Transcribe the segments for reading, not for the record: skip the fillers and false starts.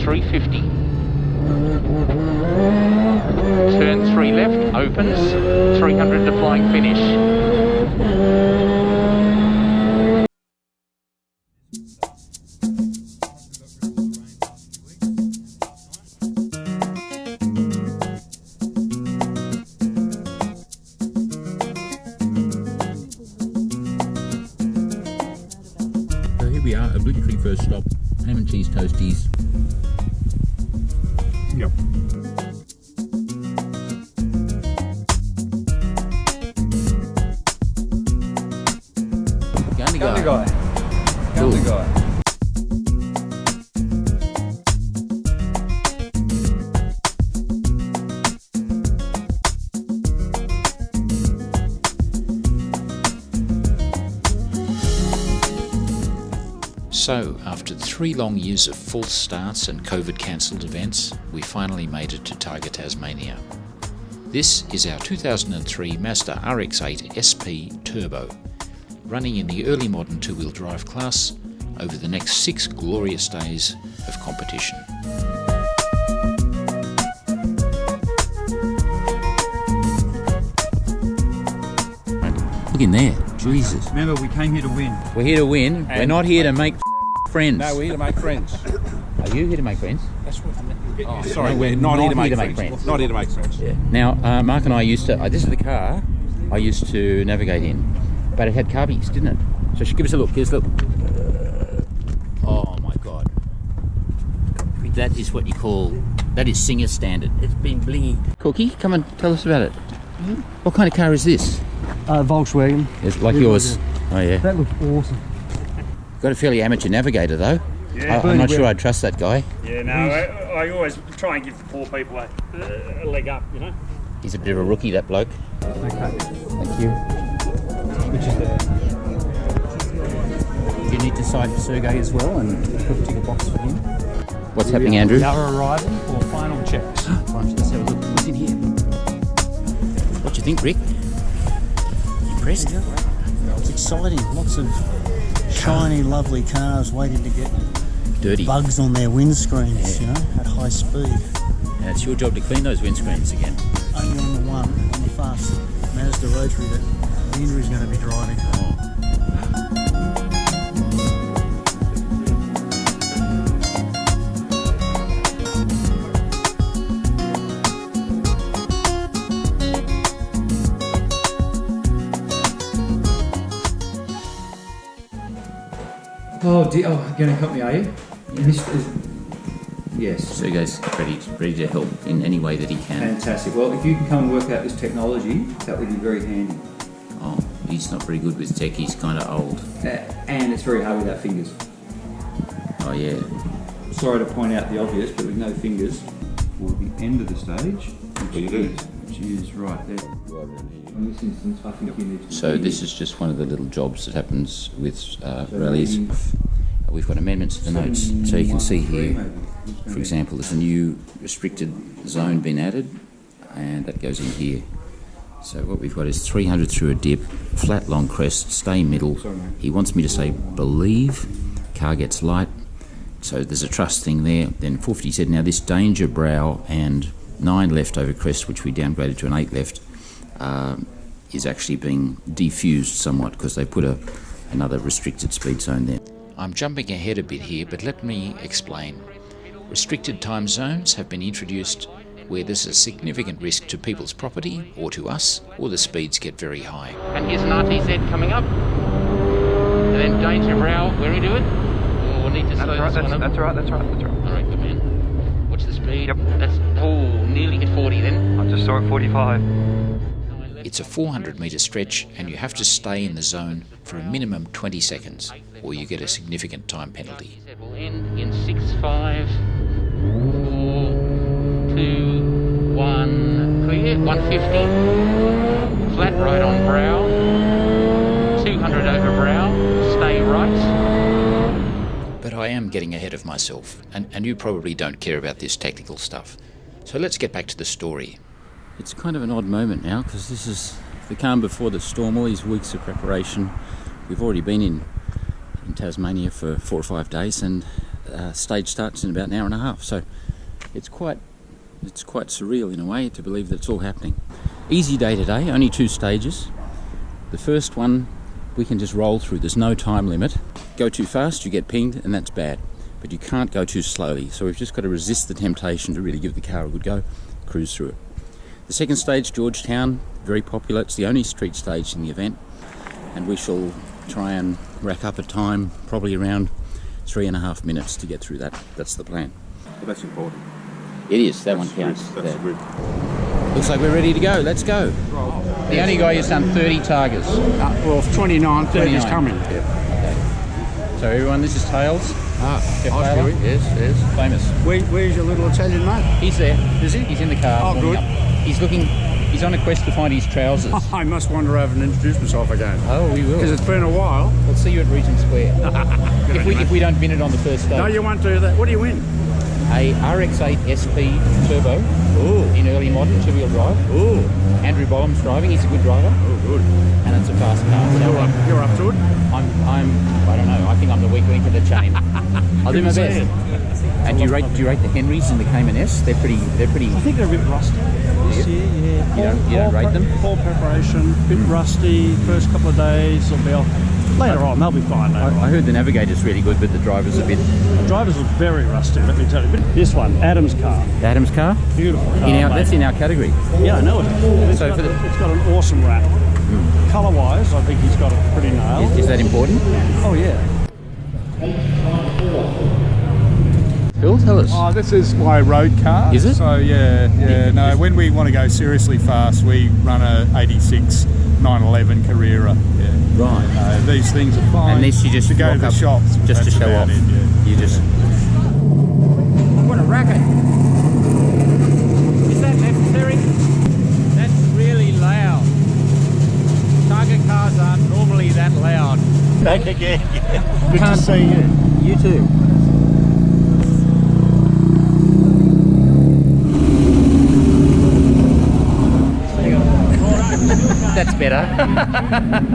350. Turn 3 left, opens, 300 to flying finish. So here we are, obligatory first stop, ham and cheese toasties. Yep. Gun guy. Gun guy. So, after 3 long years of false starts and COVID cancelled events, we finally made it to Targa Tasmania. This is our 2003 Mazda RX-8 SP Turbo, running in the early modern two-wheel drive class over the next 6 glorious days of competition. Look in there, Jesus. Remember, we came here to win. We're here to win, we're not here to make friends. No, we're here to make friends. Are you here to make friends? That's what I meant. Oh, Sorry, no, we're not here to make friends. Not here to make friends. Yeah. Now, Mark and I used to, this is the car I used to navigate in, but it had carbies, didn't it? So give us a look, give us a look. Oh my God. That is what you call, that is singer standard. It's been blingy. Cookie, come and tell us about it. What kind of car is this? Volkswagen. It's like yours. Oh yeah. That looks awesome. Got a fairly amateur navigator though. Yeah, I'm not sure I'd trust that guy. Yeah, no, I always try and give the poor people a leg up, you know. He's a bit of a rookie, that bloke. Okay. Thank you. Which is there. You need to sign for Sergey as well and put a ticket box for him. What's happening, Andrew? We are arriving for final checks. Right, let's have a look. What's in here? What do you think, Rick? Impressed? It's exciting. Lots of shiny, lovely cars waiting to get Dirty. bugs on their windscreens, you know, at high speed. And it's your job to clean those windscreens again. Only on the one, on the fast Mazda rotary that Andrew's going to be driving. Oh, you're going to help me, are you? Yes. Sergey's ready to help in any way that he can. Fantastic. Well, if you can come and work out this technology, that would be very handy. Oh, he's not very good with tech. He's kind of old. And it's very hard without fingers. Oh yeah. Sorry to point out the obvious, but with no fingers, for the end of the stage, which is right there. In this instance, I think you need to. So this is just one of the little jobs that happens with rallies. We've got amendments to the notes, so you can see here, for example, there's a new restricted zone been added, and that goes in here. So what we've got is 300 through a dip, flat long crest, stay middle. He wants me to say believe, car gets light, so there's a trust thing there. Then 450 said, now this danger brow and 9 left over crest, which we downgraded to an 8 left, is actually being defused somewhat because they put another restricted speed zone there. I'm jumping ahead a bit here, but let me explain. Restricted time zones have been introduced where there's a significant risk to people's property or to us, or the speeds get very high. And here's an RTZ coming up. And then danger brow, we're into it. We'll need to slow this one up. That's right. Alright, good man. What's the speed? Yep. That's, nearly hit 40 then. I just saw it 45. It's a 400-metre stretch and you have to stay in the zone for a minimum 20 seconds or you get a significant time penalty. We'll end in 6, 5, 4, 2, 1, clear, 150, flat right on brow, 200 over brow, stay right. But I am getting ahead of myself, and you probably don't care about this technical stuff. So let's get back to the story. It's kind of an odd moment now because this is the calm before the storm, all these weeks of preparation. We've already been in Tasmania for 4 or 5 days and stage starts in about an hour and a half. So it's quite surreal in a way to believe that it's all happening. Easy day today, only 2 stages. The first one we can just roll through, there's no time limit. Go too fast, you get pinged, and that's bad. But you can't go too slowly, so we've just got to resist the temptation to really give the car a good go, cruise through it. The second stage, Georgetown, very popular. It's the only street stage in the event, and we shall try and rack up a time probably around 3.5 minutes to get through that. That's the plan. Well, that's important. It is, that one counts. That's there. good. Looks like we're ready to go, let's go. The only guy who's done 30 Targas. Well, 29, 30 is 29. coming. So everyone, this is Tails. Yes. Famous. Where's your little Italian mate? He's there. Is he? He's in the car. Oh, warming good. up. He's on a quest to find his trousers. I must wander over and introduce myself again. Oh, we will. Because it's been a while. We'll see you at Regent Square. if we don't win it on the first stage. No, you won't do that. What do you win? A RX-8 SP Turbo in early modern 2-wheel drive. Ooh. Andrew Bollum's driving. He's a good driver. Oh, good. And it's a fast car. So You're up to it? I don't know. I think I'm the weak link in the chain. I'll do my best. And do you rate the Henrys and the Cayman S? They're pretty. I think they're a bit rusty this year, yeah. You don't rate them? Poor preparation, bit rusty, first couple of days, later on, they'll be fine though. I heard the Navigator's really good, but the driver's a bit. The drivers are very rusty, let me tell you. But this one, Adam's car, Adam's car? beautiful car. That's in our category. Yeah, I know it is. So It's got an awesome wrap. Colour-wise, I think he's got it pretty nailed. Is that important? Oh yeah. Phil, tell us. Oh, this is my road car. Is it? So no, when we want to go seriously fast, we run a 86 911 Carrera. Yeah. Right. These things are fine. Unless you just to go rock to the up shops, just to that's show about off. it, yeah. You just. What a racket! Is that necessary? That's really loud. Targa cars aren't normally that loud. Back again. Good to see you. You too. That's better.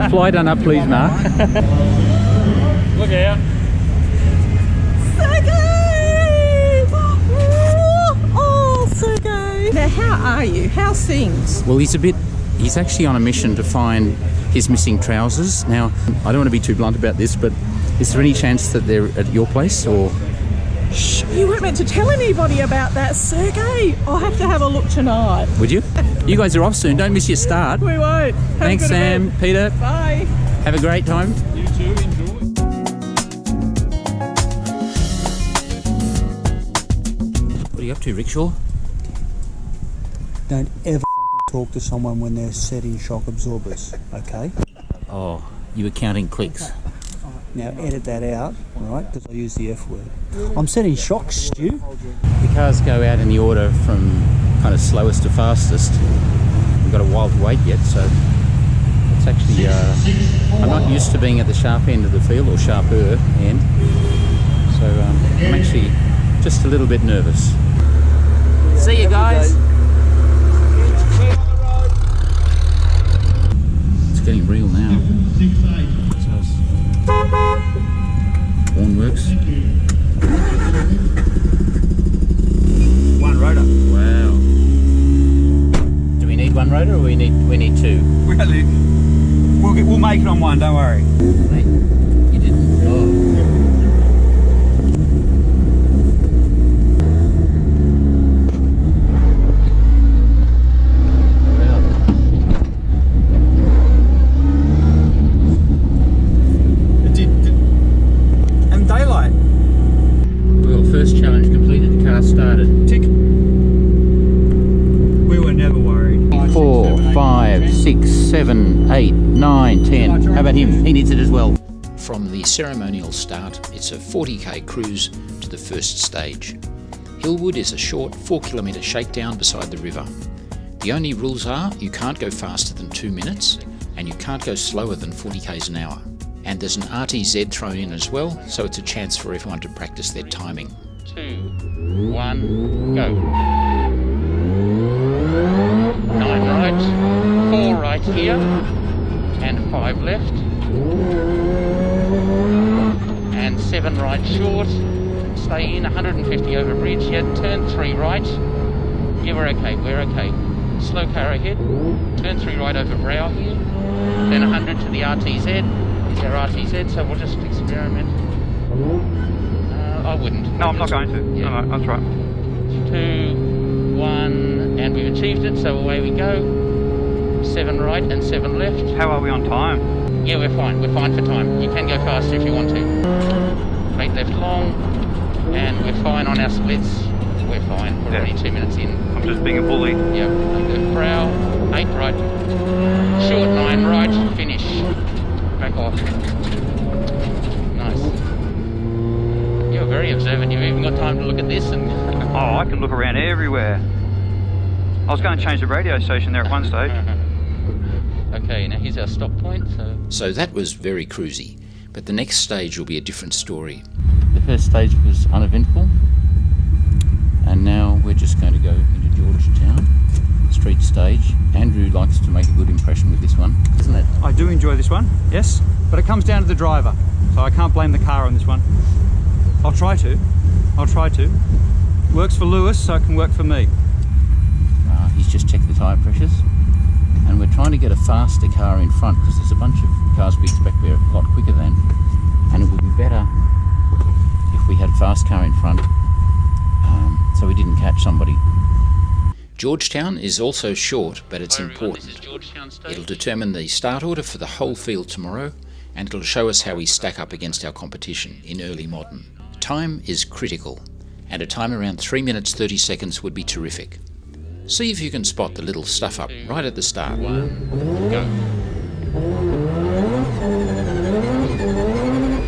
Fly done up, please, Mark. Look out. Sergey! Oh, Sergey! Now, how are you? How's things? Well, he's actually on a mission to find his missing trousers. Now, I don't want to be too blunt about this, but is there any chance that they're at your place, or? Shh, you weren't meant to tell anybody about that, Sergey. I'll have to have a look tonight. Would you? You guys are off soon. Don't miss your start. We won't. Have Thanks, a good Sam. event. Peter. Bye. Have a great time. You too, enjoy. What are you up to, Rickshaw? Don't ever talk to someone when they're setting shock absorbers, okay? Oh, you were counting clicks. Now edit that out, right? Because I use the F word. I'm setting shocks, Stu. The cars go out in the order from kind of slowest to fastest. We've got a while to wait yet, so it's actually, I'm not used to being at the sharp end of the field, or sharper end, so I'm actually just a little bit nervous. See you guys! It's getting real now. Horn works. One rotor. Wow. Do we need one rotor, or we need two? We'll make it on one, don't worry. Mate, you didn't. Oh. And daylight. Well, first challenge completed. The car started. Tick. We were never worried. 4, 5, 6, 7, 8, 9, 10. How about him? He needs it as well. From the ceremonial start, it's a 40k cruise to the first stage. Hillwood is a short 4-kilometre shakedown beside the river. The only rules are you can't go faster than 2 minutes and you can't go slower than 40 k's an hour. And there's an RTZ thrown in as well, so it's a chance for everyone to practice their timing. 2, 1, go. 9 right, 4 right here, and 5 left, and 7 right short, stay in, 150 over bridge, yeah, turn 3 right. Yeah, we're okay. Slow car ahead, turn 3 right over brow here, then 100 to the RTZ, is our RTZ, so we'll just experiment. I wouldn't. No, I'm not going to. Yeah. No, that's right. 2, 1, and we've achieved it, so away we go. 7 right and 7 left. How are we on time? Yeah, we're fine for time. You can go faster if you want to. 8 left long, and we're fine on our splits. We're fine, we're already 2 minutes in. I'm just being a bully. Yep, left brow, 8 right, short 9 right, finish. Back off. Nice. You're very observant, you've even got time to look at this and... Oh, I can look around everywhere. I was going to change the radio station there at one stage. Okay, now here's our stop point. So that was very cruisy, but the next stage will be a different story. The first stage was uneventful, and now we're just going to go into Georgetown, street stage. Andrew likes to make a good impression with this one, isn't it? I do enjoy this one, yes, but it comes down to the driver, so I can't blame the car on this one. I'll try to. Works for Lewis, so it can work for me. He's just checked the tyre pressures, and we're trying to get a faster car in front because there's a bunch of cars we expect we're a lot quicker than, and it would be better if we had a fast car in front so we didn't catch somebody. Georgetown is also short, but it's important. It'll determine the start order for the whole field tomorrow, and it'll show us how we stack up against our competition in early modern. Time is critical, and a time around 3 minutes 30 seconds would be terrific. See if you can spot the little stuff up right at the start. 1, go.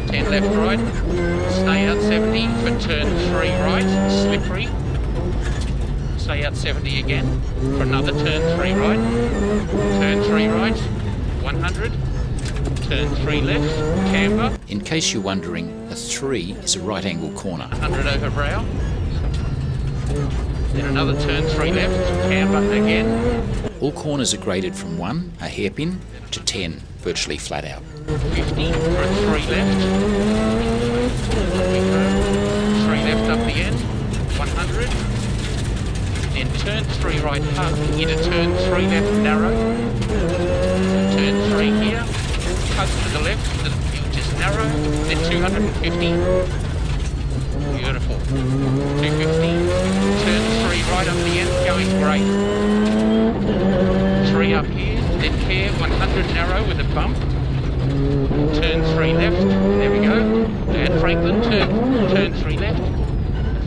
10 left right, stay out 70 for turn 3 right, slippery. Stay out 70 again for another turn 3 right. Turn 3 right, 100. Turn 3 left, camber. In case you're wondering, a 3 is a right angle corner. 100 over brow. Then another turn 3 left, camber again. All corners are graded from 1, a hairpin, to 10, virtually flat out. 50 for a 3 left. 3 left up the end, 100. Then turn 3 right hug into turn 3 left narrow. Turn 3 here, hug to the left, which is narrow, then 250. Beautiful. 250. Turn 3 right up the end, going great. 3 up here, then care 100 narrow with a bump. Turn 3 left, there we go. And Franklin, turn 3 left.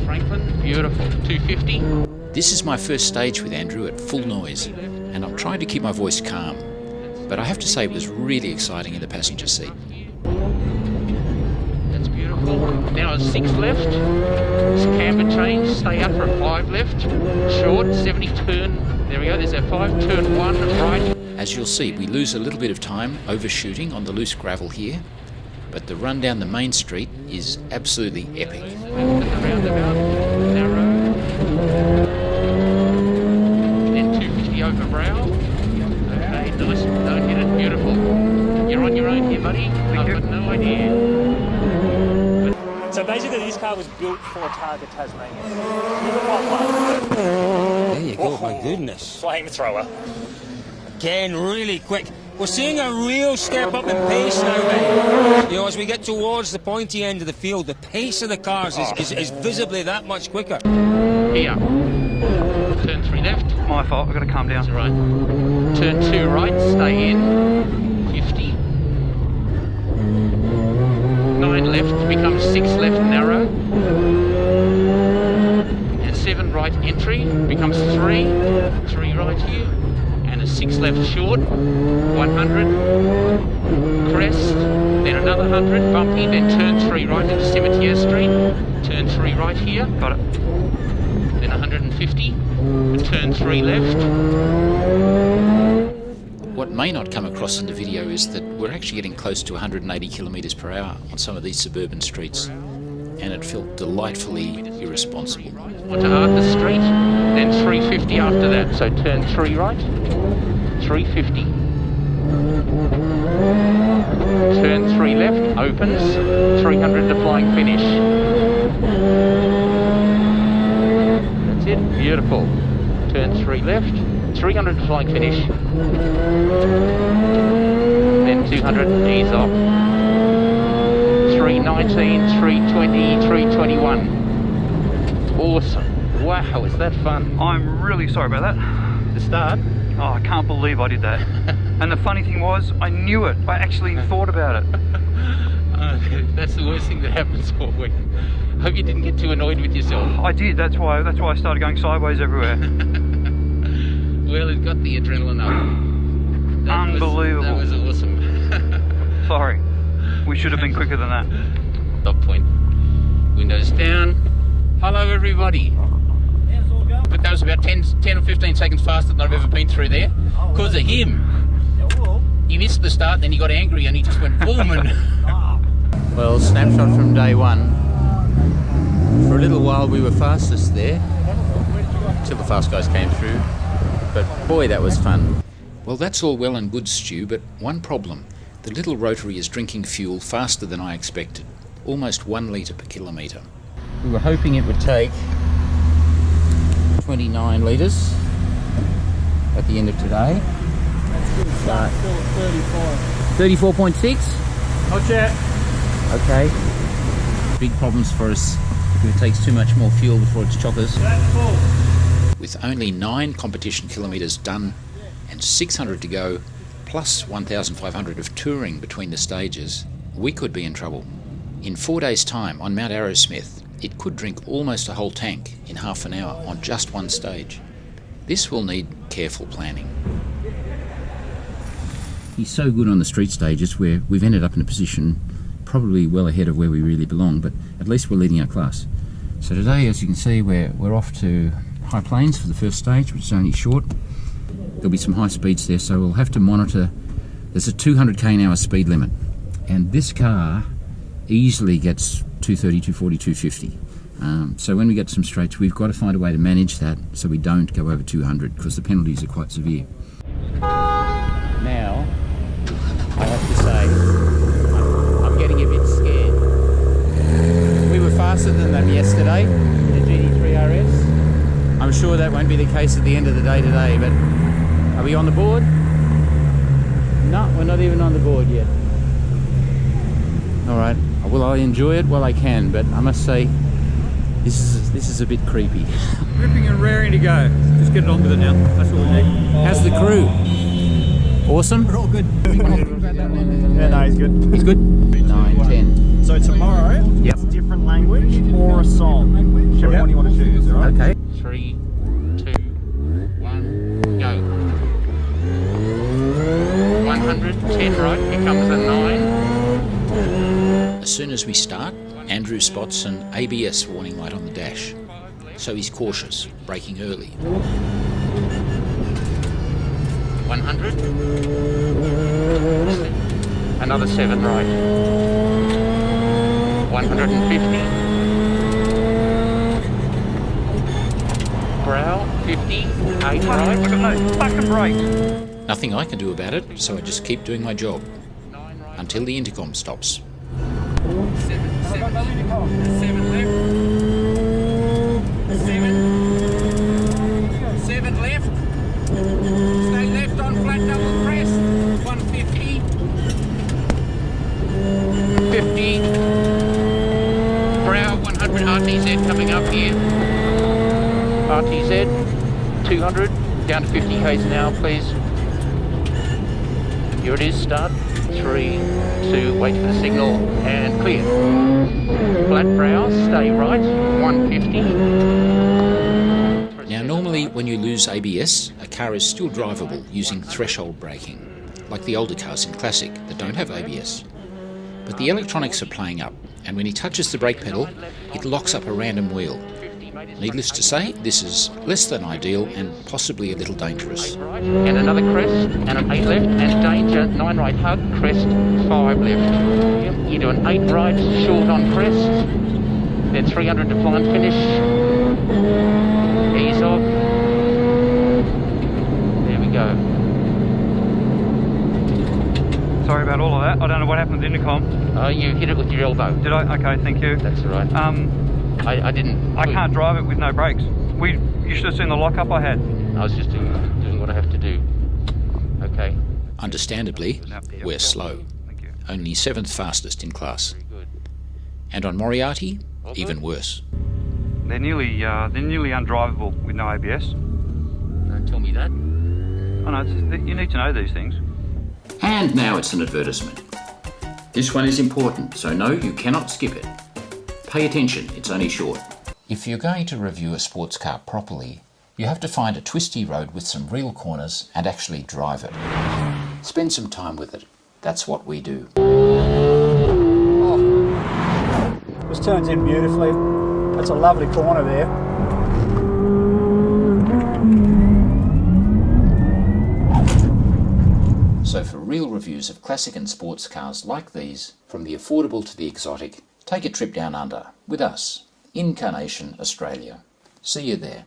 Franklin, beautiful. 250. This is my first stage with Andrew at full noise, and I'm trying to keep my voice calm. But I have to say it was really exciting in the passenger seat. That's beautiful. Now a 6 left. It's camber change. Stay up for a 5 left. Short, 70 turn. There we go. There's our 5. Turn 1 right. As you'll see, we lose a little bit of time overshooting on the loose gravel here, but the run down the main street is absolutely epic. Roundabout, narrow. Then 250 over brow. Okay, nice. Don't hit it. Beautiful. You're on your own here, buddy. I've got no idea. So basically this car was built for Targa Tasmania. Look at what one. There you go, my goodness. Flamethrower. Again, really quick. We're seeing a real step up in pace now, mate. You know, as we get towards the pointy end of the field, the pace of the cars is visibly that much quicker. Here. Turn 3 left. My fault, I've got to calm down. That's right. Turn 2 right, stay in. 50. 9 left becomes 6 left narrow. And 7 right entry becomes 3. 3 right here. And a 6 left short. 100. Crest. Then another 100. Bumpy. Then turn 3 right into Cimetière Street. Turn 3 right here. Got it. Then 150. Turn 3 left. What may not come across in the video is that we're actually getting close to 180 kilometres per hour on some of these suburban streets, and it felt delightfully irresponsible. Onto Arthur Street, then 350 after that. So turn 3 right, 350. Turn 3 left, opens, 300 to flying finish. That's it, beautiful. Turn 3 left, 300 to flying finish. Then 200, ease off. 319, 320, 321. Awesome. Wow, is that fun? I'm really sorry about that. To start? Oh, I can't believe I did that. And the funny thing was, I knew it. I actually thought about it. That's the worst thing that happens all week. Hope you didn't get too annoyed with yourself. I did. That's why I started going sideways everywhere. Well, it got the adrenaline up. Unbelievable. That was awesome. Sorry. We should have been quicker than that. Stop point. Windows down. Hello, everybody. But that was about 10 or 15 seconds faster than I've ever been through there. Because of him. He missed the start, then he got angry and he just went boom and... Well, snapshot from day one. For a little while we were fastest there. Till the fast guys came through. But boy, that was fun. Well, that's all well and good, Stu, but one problem. The little rotary is drinking fuel faster than I expected. Almost 1 litre per kilometre. We were hoping it would take 29 litres at the end of today. But 34.6? Not yet. Okay. Big problems for us if it takes too much more fuel before it's chockers. With only 9 competition kilometres done and 600 to go, plus 1,500 of touring between the stages, we could be in trouble. In 4 days' time on Mount Arrowsmith, it could drink almost a whole tank in half an hour on just one stage. This will need careful planning. He's so good on the street stages where we've ended up in a position probably well ahead of where we really belong, but at least we're leading our class. So today, as you can see, we're off to High Plains for the first stage, which is only short. There'll be some high speeds there, so we'll have to monitor. There's a 200k an hour speed limit, and this car easily gets 230, 240, 250. So when we get to some straights, we've got to find a way to manage that so we don't go over 200, because the penalties are quite severe. Now, I have to say, I'm getting a bit scared. We were faster than them yesterday in the GT3 RS. I'm sure that won't be the case at the end of the day today, but are we on the board? No, we're not even on the board yet. Alright, will I enjoy it? Well, I can, but I must say, this is a bit creepy. Ripping and raring to go. Just get it on with it now. That's what we need. How's the crew? Awesome? We're all good. Yeah, no, he's good. He's good? 9, 10. So tomorrow, Yep. it's a different language or a song. Whichever one you want to choose, alright? Okay. 3, 2, 1, go. 100, 10 right, here comes a 9. As soon as we start, Andrew spots an ABS warning light on the dash. So he's cautious, braking early. 100. Another 7 right. 150. Brow, 50. 8 right. I've got no fucking brakes. Nothing I can do about it, so I just keep doing my job. Until the intercom stops. 7 left. 7 left. Stay left on flat double crest. 150. 50. Brow 100 RTZ coming up here. RTZ 200 down to 50 k's an hour, please. Here it is. Start. 3, 2, wait for the signal, and clear. Flat brow, stay right, 150. Now normally when you lose ABS, a car is still drivable using threshold braking, like the older cars in Classic that don't have ABS. But the electronics are playing up, and when he touches the brake pedal, it locks up a random wheel. Needless to say, this is less than ideal and possibly a little dangerous. And another crest, and an 8 left, and danger, 9 right hug, crest, 5 left. Yep, you do an 8 right, short on crest, then 300 to fly and finish. Ease off. There we go. Sorry about all of that. I don't know what happened with the intercom. Oh, you hit it with your elbow. Did I? Okay, thank you. That's all right. I didn't. I can't drive it with no brakes. You should have seen the lockup I had. I was just doing what I have to do. Okay. Understandably, we're slow. Thank you. Only 7th fastest in class. Very good. And on Moriarty, Well, even good. worse. They're nearly undrivable with no ABS. Don't tell me that. I know, you need to know these things. And now it's an advertisement. This one is important, so no, you cannot skip it. Pay attention, it's only short. If you're going to review a sports car properly, you have to find a twisty road with some real corners and actually drive it. Spend some time with it. That's what we do. This turns in beautifully. That's a lovely corner there. So for real reviews of classic and sports cars like these, from the affordable to the exotic, take a trip down under with us, inCARnation Australia. See you there.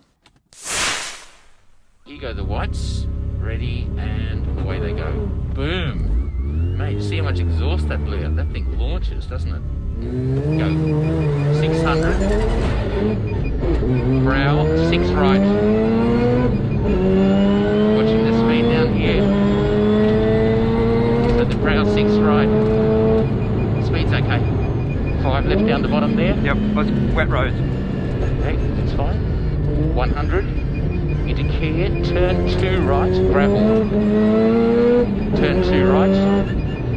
Here go the whites. Ready, and away they go. Boom! Mate, see how much exhaust that blew out? That thing launches, doesn't it? Go. 600. Brow, 6 right. Watching the speed down here. So the brow, 6 right. Speed's okay. 5 left down the bottom there. Yep, that's wet roads. Okay, that's fine. 100. Into care, turn 2 right, gravel. Turn 2 right.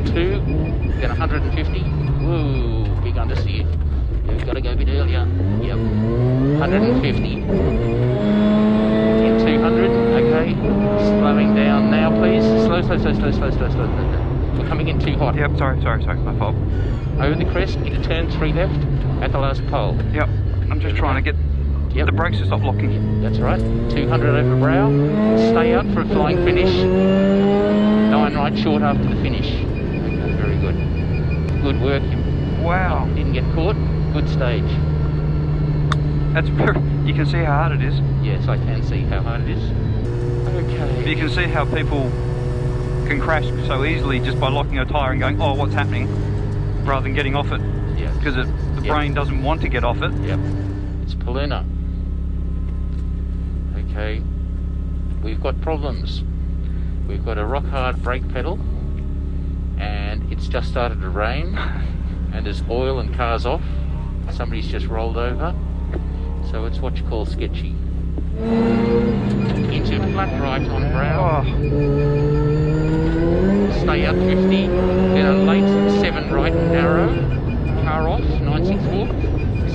2, then 150. Whoa, big understeer. You've got to go a bit earlier. Yep. 150. In 200, okay. Slowing down now, please. Slow. We're coming in too hot. Yep, sorry, my fault. Over the crest, into turn 3 left, at the last pole. Yep, I'm just trying to get the brakes to stop locking. That's right. 200 over brow. Stay out for a flying finish. 9 right short after the finish. Okay, very good. Good work. Wow. Didn't get caught. Good stage. That's you can see how hard it is. Yes, I can see how hard it is. Okay. You can see how people can crash so easily just by locking a tyre and going, oh, what's happening? Rather than getting off it. Yeah. Because the brain doesn't want to get off it. Yep. It's Paluna. Okay. We've got problems. We've got a rock hard brake pedal, and it's just started to rain, and there's oil and cars off. Somebody's just rolled over, so it's what you call sketchy. Into flat right on brow. Stay out 50, then a late 7 right narrow, car off, 964.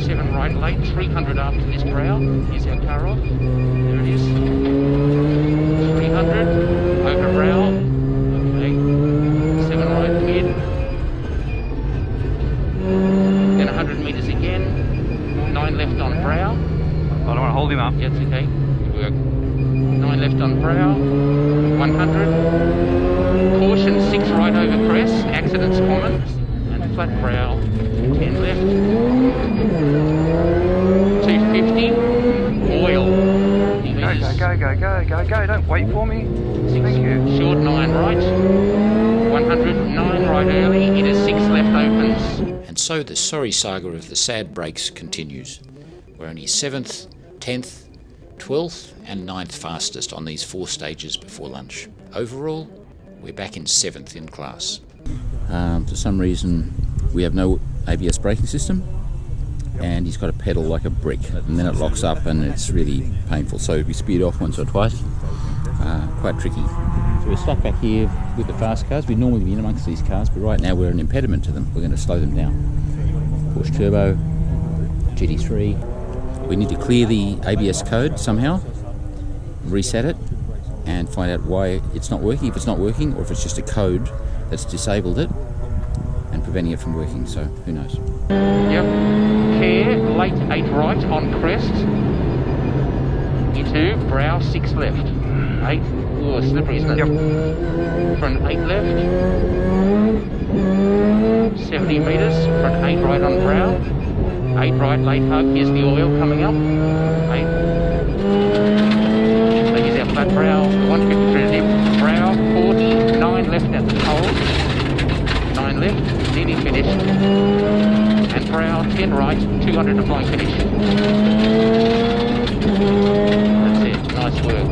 7 right late, 300 after this brow. Here's our car off. There it is. 300 over brow. Okay. 7 right mid. Then 100 metres again. 9 left on brow. I don't want to hold him up. Yeah, it's okay. Good work. 9 left on brow. 100. Caution 6 right over crest. Accidents common. And flat brow. 10 left. 250. Oil. Go. Don't wait for me. Thank you. Short 9 right. 109 right early. It is 6 left opens. And so the sorry saga of the sad breaks continues. We're only 7th, 10th, 12th and 9th fastest on these 4 stages before lunch. Overall, we're back in 7th in class. For some reason, we have no ABS braking system, and he's got a pedal like a brick, and then it locks up and it's really painful. So we speed off once or twice, quite tricky. So we're stuck back here with the fast cars. We'd normally be in amongst these cars, but right now we're an impediment to them. We're going to slow them down. Porsche Turbo, GT3. We need to clear the ABS code somehow, reset it, and find out why it's not working, if it's not working, or if it's just a code that's disabled it and preventing it from working, so who knows. Yep. Care, late 8 right on crest. Into brow 6 left. 8, ooh, slippery, isn't it? Yep. Front 8 left. 70 metres, front 8 right on brow. 8 right, late hug, here's the oil coming up. 8. So here's our flat brow, 153 to dip. Brow, 40, 9 left at the pole. 9 finish. And brow, 10 right, 200 to flying finish. That's it, nice work.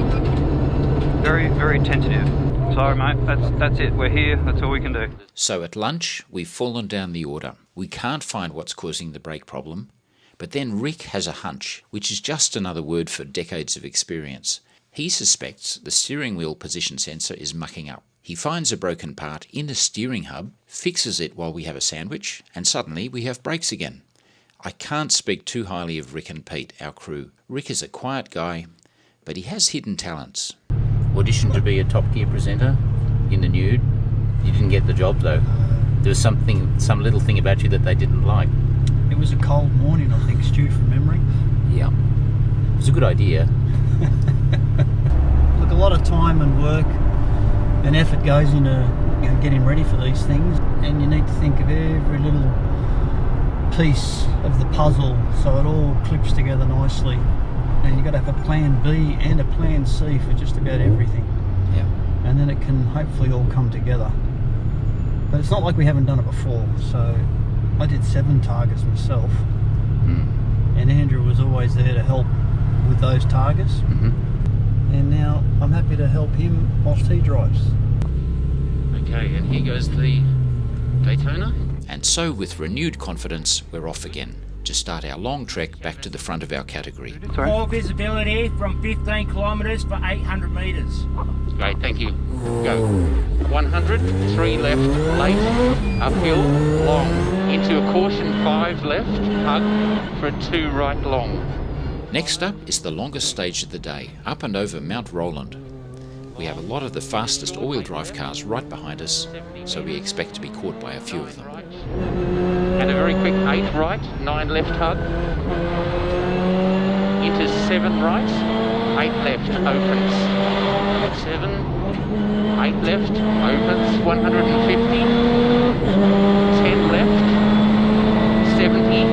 Very, very tentative. Sorry, mate, that's it. We're here, that's all we can do. So at lunch, we've fallen down the order. We can't find what's causing the brake problem. But then Rick has a hunch, which is just another word for decades of experience. He suspects the steering wheel position sensor is mucking up. He finds a broken part in the steering hub, fixes it while we have a sandwich, and suddenly we have brakes again. I can't speak too highly of Rick and Pete, our crew. Rick is a quiet guy, but he has hidden talents. Auditioned to be a Top Gear presenter in the nude. You didn't get the job though. There was some little thing about you that they didn't like. It was a cold morning, I think, Stu, from memory. Yeah. It was a good idea. Look, a lot of time and work and effort goes into getting ready for these things, and you need to think of every little piece of the puzzle so it all clips together nicely. And you've got to have a plan B and a plan C for just about everything. Yeah. And then it can hopefully all come together. But it's not like we haven't done it before, so I did 7 Targas myself, and Andrew was always there to help with those Targas, and now I'm happy to help him whilst he drives. Okay, and here goes the Daytona. And so with renewed confidence, we're off again to start our long trek back to the front of our category. All visibility from 15 kilometres for 800 metres. Great, thank you. Go. 100, 3 left, late, uphill, long. Into a caution, 5 left, hug for a 2 right, long. Next up is the longest stage of the day, up and over Mount Roland. We have a lot of the fastest all-wheel drive cars right behind us, so we expect to be caught by a few of them. And a very quick 8 right, 9 left hug. Into 7 right, 8 left, opens. 7, 8 left, opens, 150. 10 left, 70.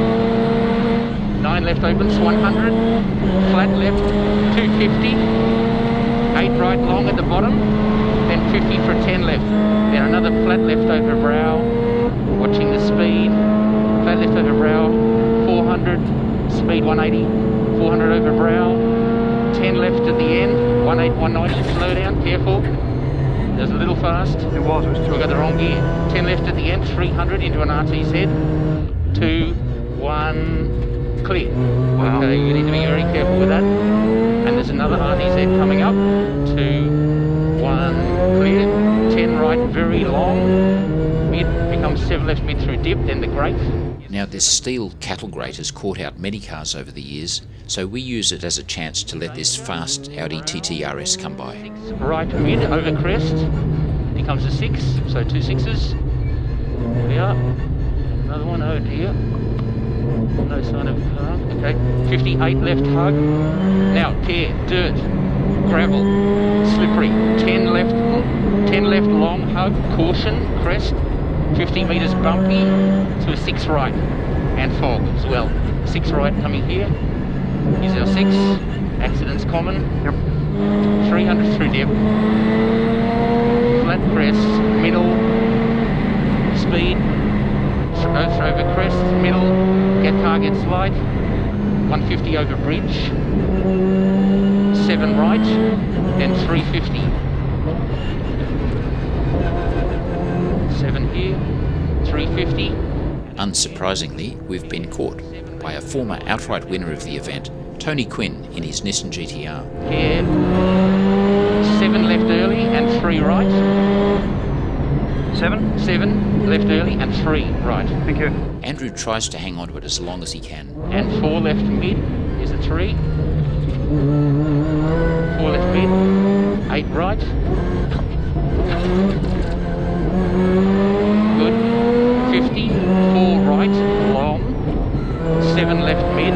9 left, opens, 100. Flat left, 250. 8 right long at the bottom, then 50 for a 10 left. Then another flat left over brow, watching the speed. Flat left over brow, 400, speed 180, 400 over brow. 10 left at the end, 180, 190, slow down, careful. That was a little fast. It was We got the wrong gear. 10 left at the end, 300 into an RTZ. 2, 1, clear. Wow. Okay, you need to be very careful with that. And there's another RTZ coming up. 2, 1, clear. 10 right, very long. Mid becomes 7 left mid through dip, then the grate. Now this steel cattle grate has caught out many cars over the years, so we use it as a chance to let this fast Audi TT RS come by. 6 right mid over crest. Becomes a 6, so 2 6s. There we are. Another one, oh dear. No sign of car. Okay, 58 left hug. Now, care, dirt, gravel, slippery. 10 left long hug, caution, crest. 50 metres bumpy to a 6 right. And fog as well. 6 right coming here. Here's our 6. Accidents common. Yep. 300 through dip. Flat crest, middle, speed. Over crest, middle, get car gets light, 150 over bridge, 7 right, then 350. 7 here, 350. Unsurprisingly, we've been caught by a former outright winner of the event, Tony Quinn, in his Nissan GTR. Here, 7 left early and 3 right. 7 left early and 3 right. Thank you. Andrew tries to hang on to it as long as he can. And 4 left mid is a 3. 4 left mid, 8 right. Good. 50, 4 right, long. 7 left mid.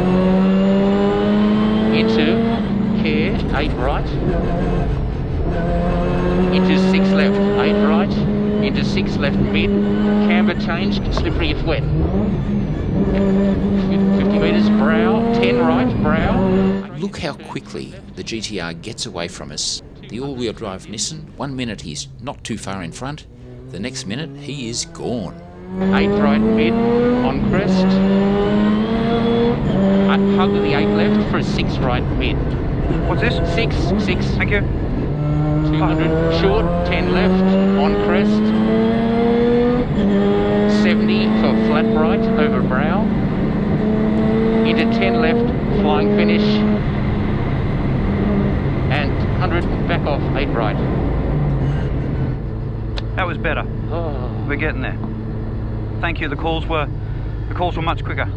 Into care, 8 right. Into 6 left, 8 right. Into 6 left mid, camber change, slippery if wet. 50 metres, brow, 10 right, brow. Look how quickly the GTR gets away from us. The all-wheel drive Nissan, 1 minute he's not too far in front, the next minute he is gone. 8 right mid on crest. Hug the 8 left for a 6 right mid. What's this? 6. Thank you. 200 short, 10 left on crest. 70 for flat right over brow. Into 10 left, flying finish. And 100 back off, 8 right. That was better. Oh. We're getting there. Thank you. The calls were much quicker.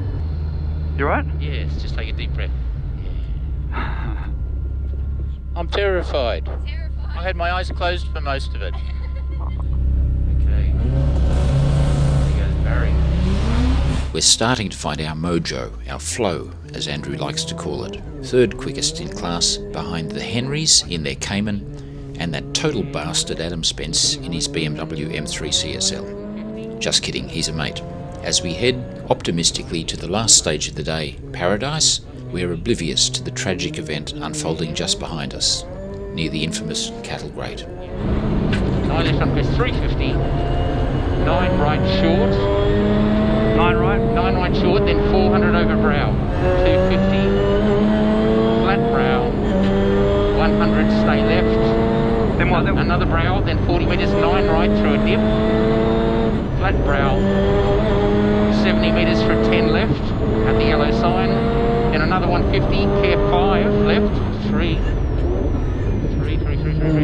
You right? Yes, just take a deep breath. Yeah. I'm terrified. I had my eyes closed for most of it. Okay. There goes Barry. We're starting to find our mojo, our flow, as Andrew likes to call it. Third quickest in class, behind the Henrys in their Cayman and that total bastard Adam Spence in his BMW M3 CSL. Just kidding, he's a mate. As we head optimistically to the last stage of the day, Paradise, we're oblivious to the tragic event unfolding just behind us, near the infamous cattle grate. 9 left on crest, 350. 9 right short. 9 right? 9 right short, then 400 over brow. 250. Flat brow. 100 stay left. Then what? Another brow, then 40 metres, 9 right through a dip. Flat brow. 70 metres for 10 left at the yellow sign. Then another 150, care 5 left. 3.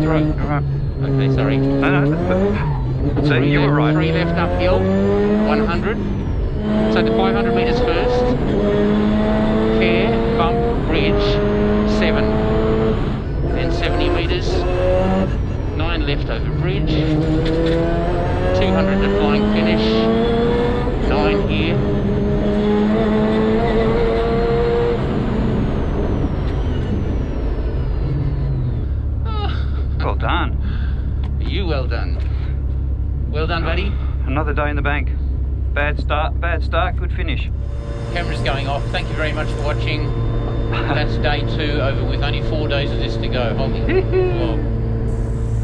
Right. Okay, sorry. No. So you were right. 3 left uphill, 100. So the 500 metres first. Care, bump, bridge, 7. Then 70 metres, 9 left over bridge. 200 to flying finish, 9 here. Well done. You well done. Well done, buddy. Another day in the bank. Bad start, good finish. Camera's going off. Thank you very much for watching. That's day 2 over with. Only 4 days of this to go. Holy. Whoa.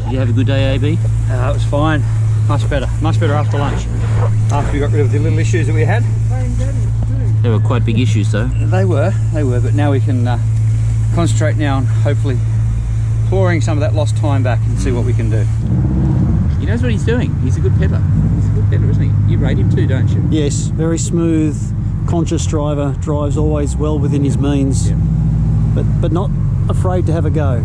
Did you have a good day, AB? It was fine. Much better after lunch. After we got rid of the little issues that we had. There were quite big issues though. They were, but now we can concentrate now on hopefully clawing some of that lost time back and see what we can do. He knows what he's doing. He's a good pedlar. He's a good pedlar, isn't he? You rate him too, don't you? Yes, very smooth, conscious driver, drives always well within his means, Yeah. but not afraid to have a go.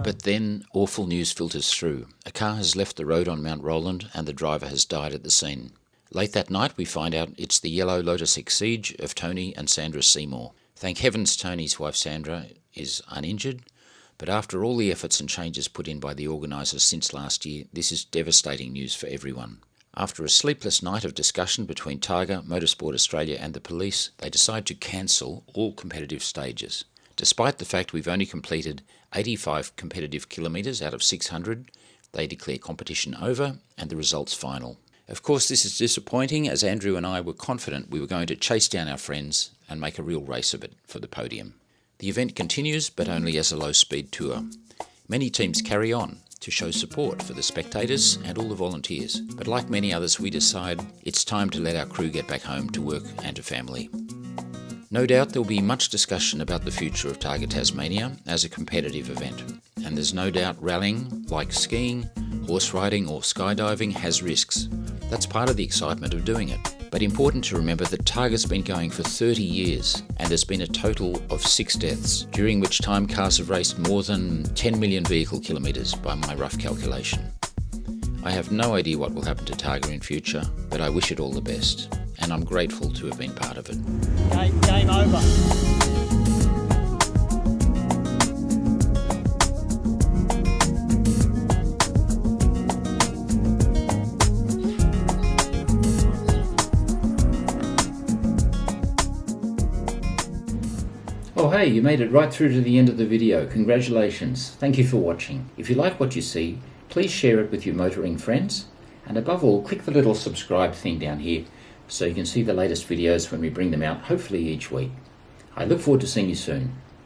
But then awful news filters through. A car has left the road on Mount Roland and the driver has died at the scene. Late that night we find out it's the yellow Lotus Exige of Tony and Sandra Seymour. Thank heavens Tony's wife Sandra is uninjured, but after all the efforts and changes put in by the organisers since last year, this is devastating news for everyone. After a sleepless night of discussion between Targa, Motorsport Australia and the police, they decide to cancel all competitive stages. Despite the fact we've only completed 85 competitive kilometres out of 600, they declare competition over and the results final. Of course this is disappointing, as Andrew and I were confident we were going to chase down our friends and make a real race of it for the podium. The event continues, but only as a low-speed tour. Many teams carry on to show support for the spectators and all the volunteers, but like many others we decide it's time to let our crew get back home to work and to family. No doubt there'll be much discussion about the future of Targa Tasmania as a competitive event, and there's no doubt rallying, like skiing, horse riding or skydiving, has risks. That's part of the excitement of doing it. But important to remember that Targa's been going for 30 years and there's been a total of 6 deaths, during which time cars have raced more than 10 million vehicle kilometres by my rough calculation. I have no idea what will happen to Targa in future, but I wish it all the best, and I'm grateful to have been part of it. Game over. Oh hey, you made it right through to the end of the video. Congratulations. Thank you for watching. If you like what you see, please share it with your motoring friends, and above all, click the little subscribe thing down here so you can see the latest videos when we bring them out, hopefully each week. I look forward to seeing you soon.